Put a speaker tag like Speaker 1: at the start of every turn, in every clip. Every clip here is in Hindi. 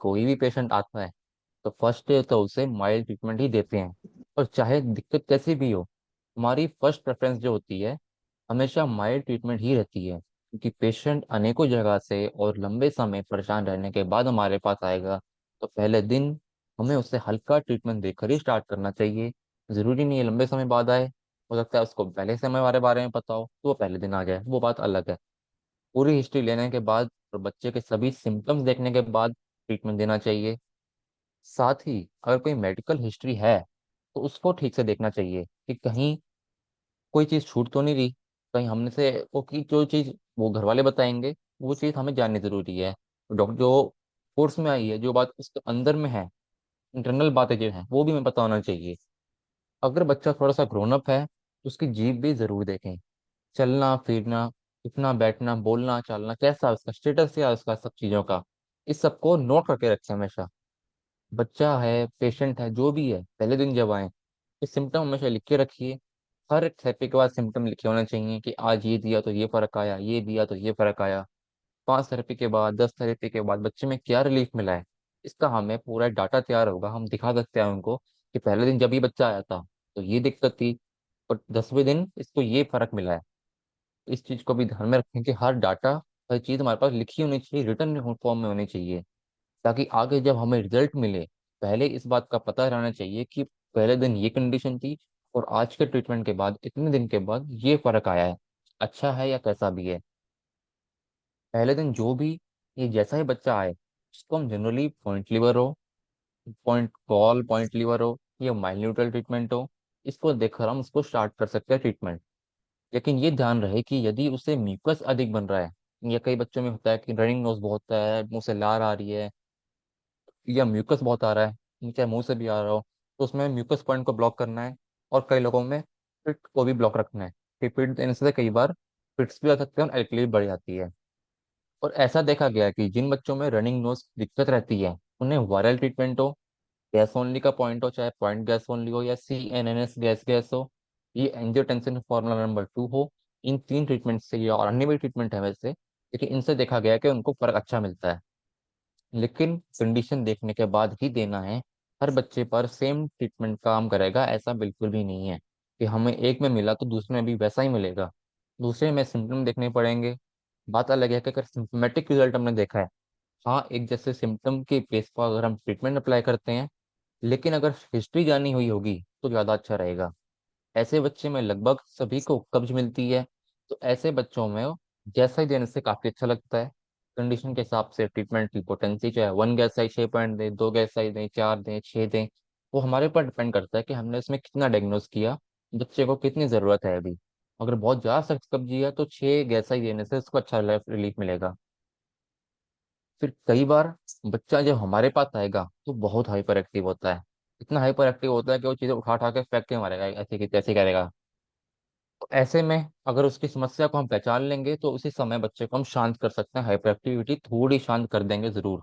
Speaker 1: कोई भी पेशेंट आता है तो फर्स्ट तो उसे माइल्ड ट्रीटमेंट ही देते हैं। और चाहे दिक्कत कैसी भी हो, हमारी फर्स्ट प्रेफरेंस जो होती है हमेशा माइल्ड ट्रीटमेंट ही रहती है, क्योंकि पेशेंट अनेकों जगह से और लंबे समय परेशान रहने के बाद हमारे पास आएगा। तो पहले दिन हमें उसे हल्का ट्रीटमेंट देकर ही स्टार्ट करना चाहिए। जरूरी नहीं है लंबे समय बाद आए, हो सकता है उसको पहले समय हमारे बारे में पता हो तो वो पहले दिन आ जाए, वो बात अलग है। पूरी हिस्ट्री लेने के बाद और बच्चे के सभी सिम्टम्स देखने के बाद ट्रीटमेंट देना चाहिए। साथ ही अगर कोई मेडिकल हिस्ट्री है तो उसको ठीक से देखना चाहिए कि कहीं कोई चीज़ छूट तो नहीं रही। कहीं हमने से वो की जो चीज़ वो घर वाले बताएंगे वो चीज़ हमें जाननी जरूरी है। डॉक्टर जो कोर्स में आई है, जो बात उसके अंदर में है, इंटरनल बातें जो है वो भी हमें पता होना चाहिए। अगर बच्चा थोड़ा सा ग्रोन अप है तो उसकी जीभ भी जरूर देखें। चलना फिरना, उठना बैठना बोलना चालना कैसा उसका स्टेटस या उसका सब चीज़ों का, इस सबको नोट करके रखें हमेशा। बच्चा है पेशेंट है जो भी है, पहले दिन जब आए ये सिम्टम हमेशा लिख के रखिए। हर एक थेरेपी के बाद सिम्टम लिखे होने चाहिए कि आज ये दिया तो ये फर्क आया, ये दिया तो ये फर्क आया। 5 थेरेपी के बाद 10 थेरेपी के बाद बच्चे में क्या रिलीफ मिला है, इसका हमें पूरा डाटा तैयार होगा। हम दिखा सकते हैं उनको कि पहले दिन जब ये बच्चा आया था तो ये दिक्कत थी और 10वें दिन इसको ये फर्क मिला है। इस चीज को भी ध्यान में रखें कि हर डाटा, हर चीज हमारे पास लिखी होनी चाहिए, रिटर्न फॉर्म में होनी चाहिए, ताकि आगे जब हमें रिजल्ट मिले पहले इस बात का पता रहना चाहिए कि पहले दिन ये कंडीशन थी और आज के ट्रीटमेंट के बाद इतने दिन के बाद ये फर्क आया है, अच्छा है या कैसा भी है। पहले दिन जो भी ये जैसा ही बच्चा आए उसको हम जनरली पॉइंट लीवर हो, पॉइंट बॉल पॉइंट लीवर हो या माइल्ड न्यूट्रल ट्रीटमेंट हो, इसको देखकर हम उसको स्टार्ट कर सकते हैं ट्रीटमेंट। लेकिन ये ध्यान रहे कि यदि उसे म्यूकस अधिक बन रहा है, या कई बच्चों में होता है कि रनिंग नोज बहुत है, मुंह से लार आ रही है या म्यूकस बहुत आ रहा है, चाहे मुंह से भी आ रहा हो, तो उसमें म्यूकस पॉइंट को ब्लॉक करना है। और कई लोगों में पिट को भी ब्लॉक रखना है कि पिट देने से कई बार पिट्स भी आ सकते हैं और एल्कली बढ़ जाती है। और ऐसा देखा गया है कि जिन बच्चों में रनिंग नोज दिक्कत रहती है उन्हें वायरल ट्रीटमेंट हो, गैस ओनली का पॉइंट हो, चाहे पॉइंट गैस ओनली हो या CNNS गैस गैस हो, ये एंजियोटेंसिन फॉर्मूला नंबर 2 हो, इन 3 ट्रीटमेंट से, या और अन्य भी ट्रीटमेंट है वैसे, लेकिन इनसे देखा गया है कि उनको फर्क अच्छा मिलता है। लेकिन कंडीशन देखने के बाद ही देना है। हर बच्चे पर सेम ट्रीटमेंट काम करेगा ऐसा बिल्कुल भी नहीं है कि हमें एक में मिला तो दूसरे में भी वैसा ही मिलेगा। दूसरे में सिम्टम देखने पड़ेंगे। बात अलग है कि अगर सिम्टमेटिक रिजल्ट हमने देखा है, हाँ एक जैसे सिम्टम के बेस पर अगर हम ट्रीटमेंट अप्लाई करते हैं, लेकिन अगर हिस्ट्री जानी हुई होगी तो ज़्यादा अच्छा रहेगा। ऐसे बच्चे में लगभग सभी को कब्ज मिलती है, तो ऐसे बच्चों में जैसा ही देने से काफी अच्छा लगता है। कंडीशन के हिसाब से ट्रीटमेंट की पोटेंसी, चाहे 1 गैस साइज 6 पॉइंट दें, 2 गैस साइज दें, 4 दें, 6 दें, वो हमारे ऊपर डिपेंड करता है कि हमने इसमें कितना डायग्नोज किया, बच्चे को कितनी जरूरत है अभी। अगर बहुत ज्यादा सख्त कब्जी है तो 6 गैस साइज देने से उसको अच्छा रिलीफ मिलेगा। फिर कई बार बच्चा जब हमारे पास आएगा तो बहुत हाइपर एक्टिव होता है, इतना हाइपर एक्टिव होता है कि वो चीजें उठा उठा के फेंक के मारेगा, ऐसे की तैसे करेगा। तो ऐसे में अगर उसकी समस्या को हम पहचान लेंगे तो उसी समय बच्चे को हम शांत कर सकते हैं, हाइपर एक्टिविटी थोड़ी शांत कर देंगे जरूर।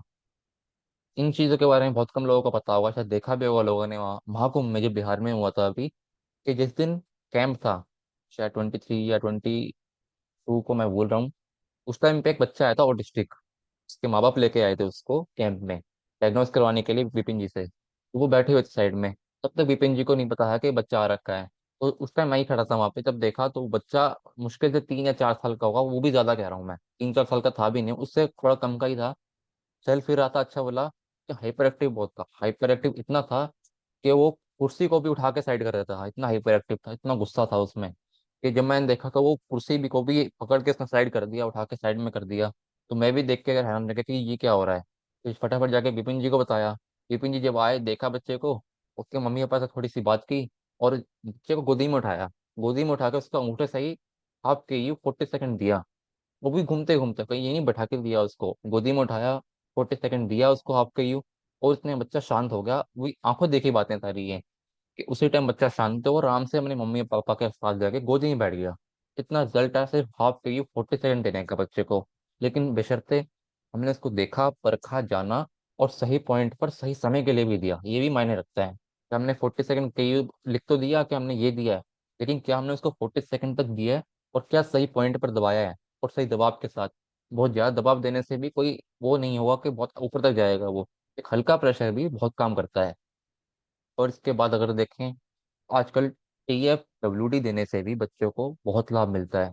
Speaker 1: इन चीजों के बारे में बहुत कम लोगों को पता होगा, शायद देखा भी होगा लोगों ने वहाँ महाकुंभ में जो बिहार में हुआ था अभी, कि जिस दिन कैंप था, शायद 23 या 22 को मैं बोल रहा हूँ, उस टाइम पे एक बच्चा आया था ऑटिस्टिक। उसके माँ बाप लेके आए थे उसको कैंप में डायग्नोस करवाने के लिए विपिन जी से, तो वो बैठे हुए थे साइड में। तब तक विपिन जी को नहीं पता है कि बच्चा आ रखा है। तो उस टाइम मैं ही खड़ा था वहां पे, जब देखा तो वो बच्चा मुश्किल से 3 या 4 साल का होगा, वो भी ज्यादा कह रहा हूँ मैं, 3 4 साल का था भी नहीं, उससे थोड़ा कम का ही था। चल फिर रहा था, अच्छा बोला कि हाइपर एक्टिव बहुत था। हाइपर एक्टिव इतना था कि वो कुर्सी को भी उठा के साइड कर देता था, इतना हाइपर एक्टिव था, इतना गुस्सा था उसमें कि जब मैंने देखा तो वो कुर्सी भी को भी पकड़ के उसने साइड कर दिया, उठा के साइड में कर दिया। तो मैं भी देख के हैरान रह गया कि ये क्या हो रहा है। तो फटाफट जाके विपिन जी को बताया। विपिन जी जब आए, देखा बच्चे को, उसके मम्मी पापा से थोड़ी सी बात की और बच्चे को गोदी में उठाया। गोदी में उठा के उसका अंगूठे सही हाफ के यू 40 सेकंड दिया। वो भी घूमते घूमते, कहीं यही बैठा के दिया, उसको गोदी में उठाया, 40 सेकंड दिया उसको हाफ के यू, और उसने बच्चा शांत हो गया। वही आंखों देखी बातें सारी हैं कि उसी टाइम बच्चा शांत है और आराम से अपने मम्मी पापा के पास जाके गोदी में बैठ गया। इतना रिजल्ट है सिर्फ हाफ के यू 40 सेकंड देने का बच्चे को। लेकिन बशर्ते हमने उसको देखा परखा जाना और सही पॉइंट पर सही समय के लिए भी दिया, ये भी मायने रखता है कि हमने 40 सेकंड के यू लिख तो दिया कि हमने ये दिया है, लेकिन क्या हमने उसको 40 सेकंड तक दिया है और क्या सही पॉइंट पर दबाया है और सही दबाव के साथ। बहुत ज्यादा दबाव देने से भी कोई वो नहीं होगा कि बहुत ऊपर तक जाएगा वो, एक हल्का प्रेशर भी बहुत काम करता है। और इसके बाद अगर देखें, आजकल TF WD देने से भी बच्चों को बहुत लाभ मिलता है।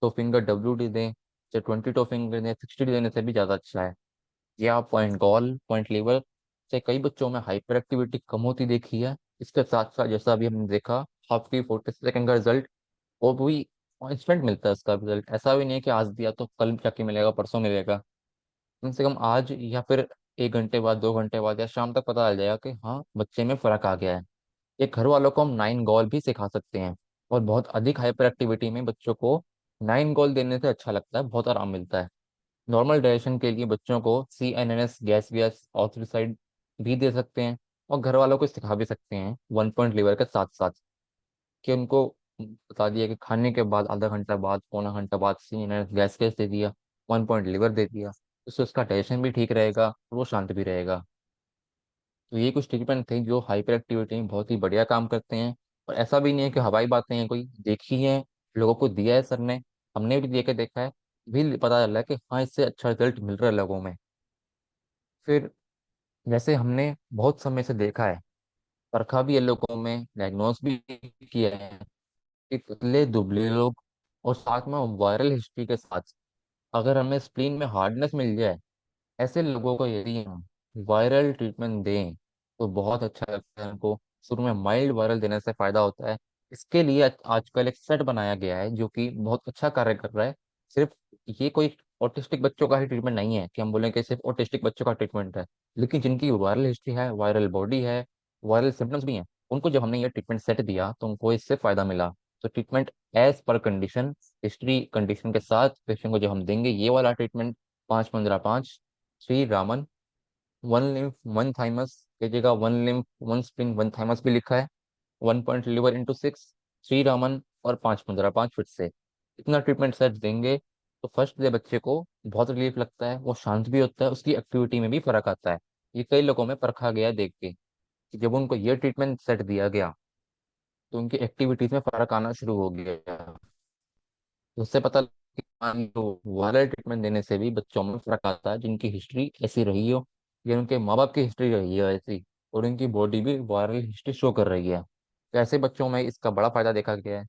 Speaker 1: तो फिंगर WD दें, चाहे 22 फिंगर दें, 60 देने से भी ज़्यादा अच्छा है। या पॉइंट गॉल, पॉइंट लीवर से कई बच्चों में हाइपर एक्टिविटी कम होती देखी है। इसके साथ साथ जैसा अभी हमने देखा, हाफ की 40 सेकेंड का रिजल्ट, वो भी इंस्टेंट मिलता है उसका रिजल्ट। ऐसा भी नहीं है कि आज दिया तो कल जाके मिलेगा, परसों मिलेगा। कम से कम आज या फिर 1 घंटे बाद, 2 घंटे बाद या शाम तक पता चल जाएगा कि हाँ बच्चे में फर्क आ गया है। ये घर वालों को हम 9 गोल भी सिखा सकते हैं। और बहुत अधिक हाइपर एक्टिविटी में बच्चों को 9 गोल देने से अच्छा लगता है, बहुत आराम मिलता है। नॉर्मल डाइजेशन के लिए बच्चों को CNNS, गैस गैस ऑक्सीसाइड भी दे सकते हैं। और घर वालों को सिखा भी सकते हैं 1 पॉइंट लीवर के साथ साथ, कि उनको बता दिया कि खाने के बाद आधा घंटा बाद, पौना घंटा बाद CNNS, गैस गैस दे दिया, 1 पॉइंट लीवर दे दिया। उससे उसका डाइजेशन भी ठीक रहेगा और वो शांत भी रहेगा। तो ये कुछ ट्रीटमेंट थे जो हाइपर एक्टिविटी में बहुत ही बढ़िया काम करते हैं। और ऐसा भी नहीं है कि हवाई बातें हैं, कोई देखी है, लोगों को दिया है सर ने, हमने भी दे के देखा है, भी पता चला है कि हाँ इससे अच्छा रिजल्ट मिल रहा है लोगों में। फिर जैसे हमने बहुत समय से देखा है, परखा भी है लोगों में, डायग्नोस भी किया है कि पतले दुबले लोग और साथ में वायरल हिस्ट्री के साथ अगर हमें स्प्लीन में हार्डनेस मिल जाए, ऐसे लोगों को यदि हम वायरल ट्रीटमेंट दें तो बहुत अच्छा लगता है हमको। शुरू में माइल्ड वायरल देने से फायदा होता है। इसके लिए आजकल एक सेट बनाया गया है जो कि बहुत अच्छा कार्य कर रहा है। सिर्फ ये कोई ऑटिस्टिक बच्चों का ही ट्रीटमेंट नहीं है कि हम बोलें कि सिर्फ ऑटिस्टिक बच्चों का ट्रीटमेंट है, लेकिन जिनकी वायरल हिस्ट्री है, वायरल बॉडी है, वायरल सिम्टम्स भी हैं, उनको जब हमने ये ट्रीटमेंट सेट दिया तो उनको इससे फायदा मिला। तो treatment as per condition, history condition के साथ पेशेंट को जब हम देंगे ये वाला treatment, 5-15-5, Shri Raman, 1 lymph 1 thymus की जगह 1 लिम्फ 1 स्प्लिन 1 थाइमस भी लिखा है, 1 point liver into 6, Shri Raman, और 5-15-5 फिट से इतना ट्रीटमेंट सेट देंगे तो फर्स्ट डे बच्चे को बहुत रिलीफ लगता है, वो शांत भी होता है, उसकी एक्टिविटी में भी फर्क आता है। ये कई लोगों में परखा गया देख के कि जब उनको ये ट्रीटमेंट सेट दिया गया तो उनकी एक्टिविटीज में फर्क आना शुरू हो गया। तो उससे पता लगा कि मान लो वायरल ट्रीटमेंट देने से भी बच्चों में फर्क आता है जिनकी हिस्ट्री ऐसी रही हो, या उनके माँ बाप की हिस्ट्री रही है ऐसी, और उनकी बॉडी भी वायरल हिस्ट्री शो कर रही है। तो ऐसे बच्चों में इसका बड़ा फायदा देखा गया है।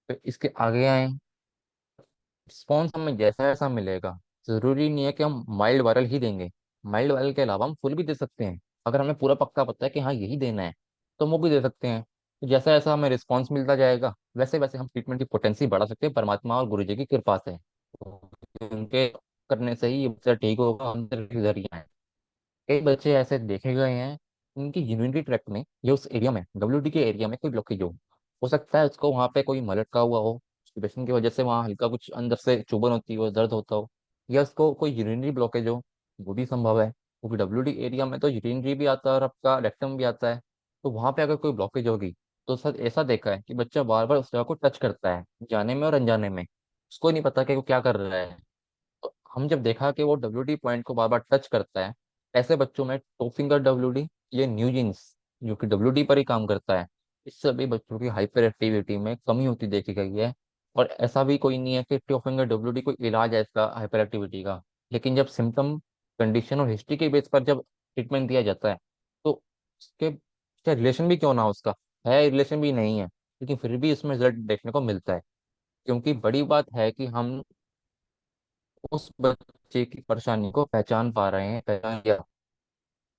Speaker 1: तो इसके आगे आए, रिस्पॉन्स हमें जैसा ऐसा मिलेगा, जरूरी नहीं है कि हम माइल्ड वायरल ही देंगे। माइल्ड वायरल के अलावा हम फुल भी दे सकते हैं। अगर हमें पूरा पक्का पता है कि हाँ यही देना है तो हम वो भी दे सकते हैं। तो जैसा जैसा हमें रिस्पॉन्स मिलता जाएगा वैसे वैसे हम ट्रीटमेंट की पोटेंसी बढ़ा सकते हैं, परमात्मा और गुरु जी की कृपा से। तो उनके करने से ही ये बच्चा ठीक होगा, हम सिर्फ जरिया है। कई बच्चे ऐसे देखे गए हैं उनकी यूरिनरी ट्रैक्ट में या उस एरिया में, WD के एरिया में कोई ब्लॉकेज हो सकता है उसको वहाँ पे कोई मल लटका हुआ हो, इंस्टिपेशन की वजह से वहाँ हल्का कुछ अंदर से चुभन होती हो, दर्द होता हो, या उसको कोई यूरिनरी ब्लॉकेज हो, वो भी संभव है। क्योंकि WD एरिया में तो यूरिनरी भी आता है और आपका रेक्टम भी आता है। तो वहाँ पे अगर कोई ब्लॉकेज होगी तो सर ऐसा देखा है कि बच्चा बार बार उस जगह को टच करता है, जाने में और अनजाने में, उसको नहीं पता कि वो क्या कर रहा है। तो हम जब देखा कि वो WD पॉइंट को बार बार टच करता है, ऐसे बच्चों में टू फिंगर WD, ये न्यूजीन्स जो कि WD पर ही काम करता है, इससे भी बच्चों की हाइपर एक्टिविटी में कमी होती देखी गई है। और ऐसा भी कोई नहीं है कि टू फिंगर WD कोई इलाज है इसका हाइपर एक्टिविटी का, लेकिन जब सिम्टम, कंडीशन और हिस्ट्री के बेस पर जब ट्रीटमेंट दिया जाता है तो उसके चाहे रिलेशन भी क्यों ना हो उसका, है रिलेशन भी नहीं है, लेकिन फिर भी इसमें रिजल्ट देखने को मिलता है। क्योंकि बड़ी बात है कि हम उस बच्चे की परेशानी को पहचान पा रहे हैं, पहचान लिया।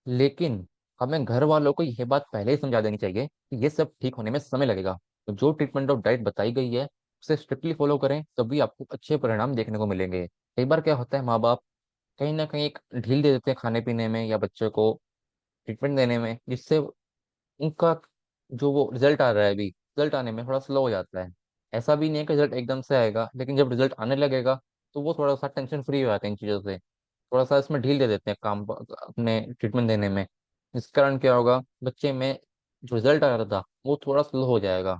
Speaker 1: लेकिन हमें घर वालों को यह बात पहले ही समझा देनी चाहिए कि ये सब ठीक होने में समय लगेगा। तो जो ट्रीटमेंट और डाइट बताई गई है उसे स्ट्रिक्टली फॉलो करें, तभी आपको अच्छे परिणाम देखने को मिलेंगे। कई बार क्या होता है, माँ बाप कहीं ना कहीं एक ढील दे देते हैं खाने पीने में या बच्चे को ट्रीटमेंट देने में, जिससे उनका जो वो रिजल्ट आ रहा है अभी, रिजल्ट आने में थोड़ा स्लो हो जाता है। ऐसा भी नहीं है कि रिजल्ट एकदम से आएगा, लेकिन जब रिजल्ट आने लगेगा तो वो थोड़ा सा टेंशन फ्री हो जाते हैं इन चीज़ों से, थोड़ा सा इसमें ढील दे देते हैं काम अपने ट्रीटमेंट देने में। इस कारण क्या होगा, बच्चे में जो रिजल्ट आ रहा था वो थोड़ा स्लो हो जाएगा।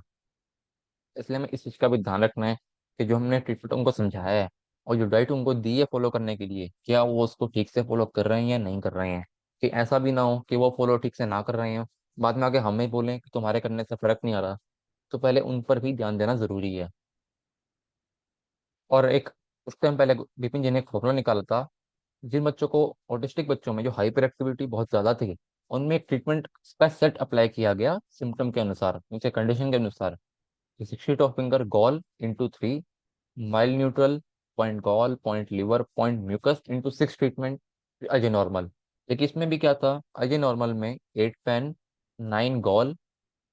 Speaker 1: इसलिए हमें इस चीज़ का भी ध्यान रखना है कि जो हमने ट्रीटमेंट उनको समझाया है और जो डाइट उनको दी है फॉलो करने के लिए, क्या वो उसको ठीक से फॉलो कर रहे हैं या नहीं कर रहे हैं। कि ऐसा भी ना हो कि वो फॉलो ठीक से ना कर रहे हैं, बाद में आके हमें बोलें कि तुम्हारे करने से फर्क नहीं आ रहा। तो पहले उन पर भी ध्यान देना जरूरी है। और एक, उस टाइम पहले विपिन जी ने एक फॉर्मूला निकाला था, जिन बच्चों को, ऑटिस्टिक बच्चों में जो हाइपर एक्टिविटी बहुत ज्यादा थी, उनमें एक ट्रीटमेंट का सेट अप्लाई किया गया सिम्टम के अनुसार, उनके कंडीशन के अनुसार। 6 sheet of finger gall into 3, mild neutral, point gall, point liver, point mucus into 6 treatment, Ajay normal. लेकिन इसमें भी क्या था, अजय नॉर्मल में 8 पेन, 9 गॉल,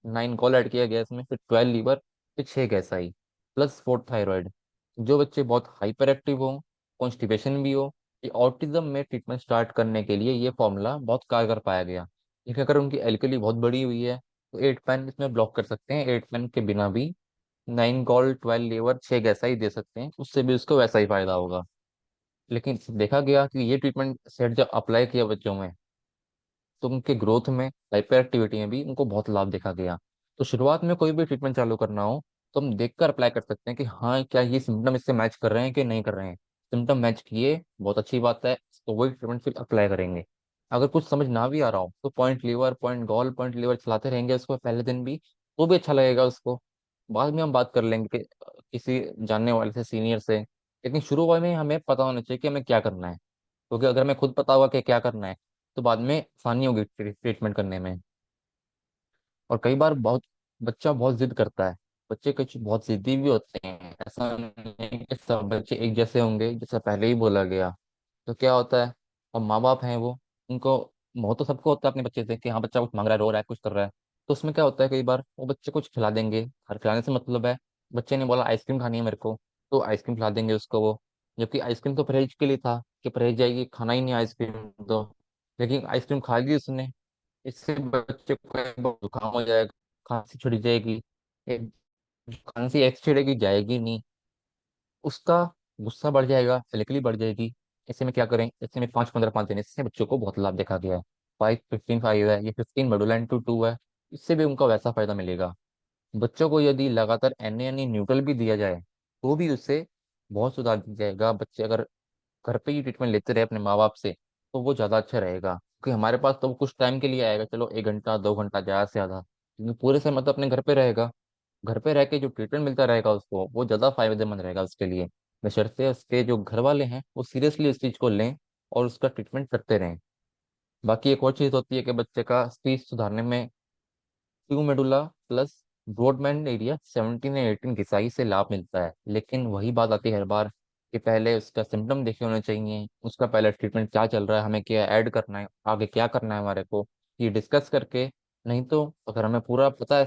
Speaker 1: 9 गॉल ऐड किया गया इसमें, फिर 12 लीवर, फिर 6 गैसाई, प्लस 4 थायराइड। जो बच्चे बहुत हाइपर एक्टिव हो, कॉन्स्टिपेशन भी हो, ये ऑटिज्म में ट्रीटमेंट स्टार्ट करने के लिए ये फॉर्मूला बहुत कारगर पाया गया। लेकिन अगर उनकी एल्कली बहुत बड़ी हुई है तो 8 पेन इसमें ब्लॉक कर सकते हैं, 8 पेन के बिना भी 9 गॉल, 12 लीवर, 6 गैसाई दे सकते हैं, उससे भी उसको वैसा ही फायदा होगा। लेकिन देखा गया कि ये ट्रीटमेंट सेट जब अप्लाई किया बच्चों में, तो उनके ग्रोथ में, हाइपर एक्टिविटी में भी उनको बहुत लाभ देखा गया। तो शुरुआत में कोई भी ट्रीटमेंट चालू करना हो तो हम देखकर अप्लाई कर सकते हैं कि हाँ, क्या ये सिम्टम इससे मैच कर रहे हैं कि नहीं कर रहे हैं। सिम्टम मैच किए, बहुत अच्छी बात है, तो वही ट्रीटमेंट फिर अप्लाई करेंगे। अगर कुछ समझ ना भी आ रहा हो तो point liver, point gall, point liver चलाते रहेंगे उसको पहले दिन भी, तो भी अच्छा लगेगा उसको। बाद में हम बात कर लेंगे कि किसी जानने वाले से, सीनियर से। लेकिन शुरू में हमें पता होना चाहिए कि हमें क्या करना है, क्योंकि अगर हमें खुद पता होगा कि क्या करना है तो बाद में आसानी होगी ट्रीटमेंट करने में। और कई बार बहुत बच्चा बहुत जिद करता है, बच्चे कुछ बहुत जिद्दी भी होते हैं, ऐसा नहीं है कि सब बच्चे एक जैसे होंगे, जैसा पहले ही बोला गया। तो क्या होता है, और माँ बाप हैं वो, उनको मोह तो सबको होता है अपने बच्चे से कि हाँ बच्चा कुछ मांग रहा है, रो रहा है, कुछ कर रहा है। तो उसमें क्या होता है, कई बार वो बच्चे कुछ खिला देंगे, हर खिलाने से मतलब है, बच्चे ने बोला आइसक्रीम खानी है मेरे को, तो आइसक्रीम खिला देंगे उसको वो। जबकि आइसक्रीम तो परहेज के लिए था, कि परहेज जाएगी, खाना ही नहीं आइसक्रीम तो। लेकिन आइसक्रीम खा ली उसने, इससे बच्चे को एक बार जुकाम हो जाएगा, खांसी छिड़ जाएगी, एक खांसी ऐसी छिड़ेगी जाएगी नहीं, उसका गुस्सा बढ़ जाएगा, हल्की बढ़ जाएगी। ऐसे में क्या करें, ऐसे में 5-15-5 देने से बच्चों को बहुत लाभ देखा गया है। 5-15-5 है, ये 15 मॉड्यूल टू 2 है, इससे भी उनका वैसा फायदा मिलेगा। बच्चों को यदि लगातार एन यानी न्यूट्रल भी दिया जाए तो भी उससे बहुत सुधार दिया जाएगा। बच्चे अगर घर पे ही ट्रीटमेंट लेते रहे अपने माँ बाप से तो वो ज़्यादा अच्छा रहेगा, क्योंकि हमारे पास तो वो कुछ टाइम के लिए आएगा, चलो 1 घंटा 2 घंटा ज़्यादा से ज़्यादा, लेकिन पूरे समय तो अपने घर पे रहेगा। घर पे रह के जो ट्रीटमेंट मिलता रहेगा उसको, वो ज़्यादा फायदेमंद रहेगा उसके लिए, बशर्ते उसके जो घर वाले हैं वो सीरियसली इस चीज़ को लें और उसका ट्रीटमेंट करते रहें। बाकी एक और चीज़ होती है कि बच्चे का स्पीच सुधारने में true medulla plus broadband area 17 या 18 घिसाई से लाभ मिलता है। लेकिन वही बात आती है हर बार कि पहले उसका सिम्टम देखे होने चाहिए, उसका पहले ट्रीटमेंट क्या चल रहा है, हमें क्या ऐड करना है, आगे क्या करना है हमारे को, ये डिस्कस करके। नहीं तो अगर हमें पूरा पता है